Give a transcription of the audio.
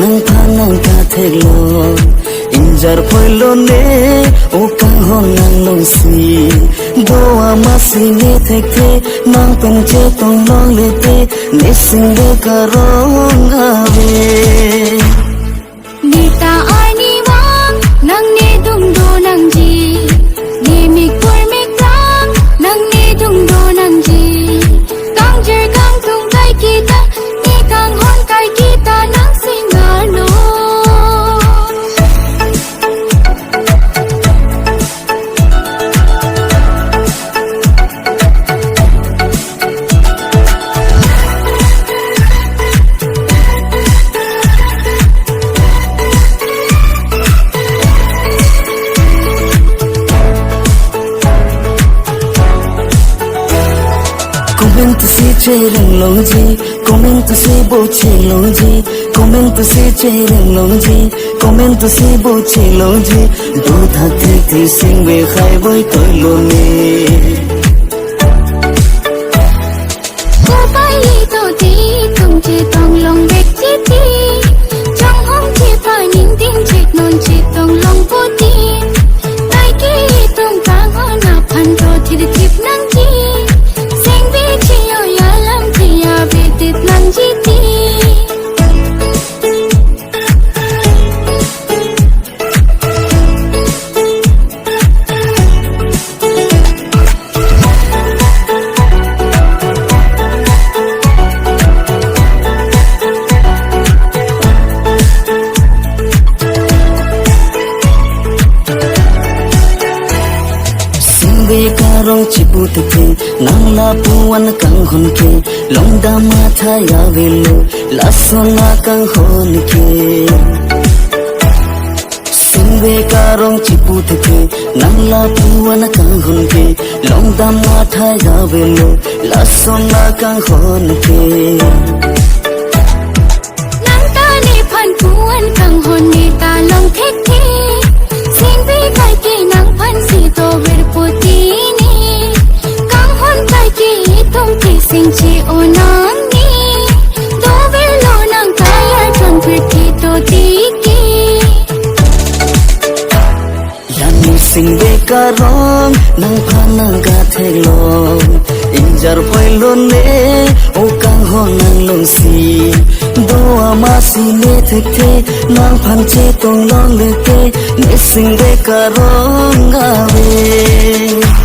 nang panang ka thelo injar phoilo ne o kang hon nang long si do amasi ne thekhe nang penche tong long le te ne sing de karong ave nita ani wang nang ne dung do nang ji ne mi kur mi kang nang ne dung do nang ji kang jer kang tung kai kita ni kang hon kai kita nang singano comment to see chering long ji comment to see bo che long ji comment to see chering long ji comment to see bo che long ji do tha thi sing ve khai boy toy lo ne ko pai to ti tung che tong long bek chi ti trong hong chi pa ning ting che non chi tong long po ti tai ki tung ka ho na phan to thi thip nang chi karong chipu te nang la puan kang hon ke long da ma tha ya velo la sona kang hon ke singve karong chipu te nang la puan kang hon ke long da ma tha ya velo la sona kang hon ke nang ta ni phan puan kang hon ni ta long thek the singve kai ke nang phan si to ver puti sing chi o nang ni do ver lo nang kaya chon priti to ti ki yan ni sing ve karong nang phanang ka thelo injar phoilo ne o kang ho nang long si do amasi ne thekhe nang phan che tong long le te ni sing ve karong ave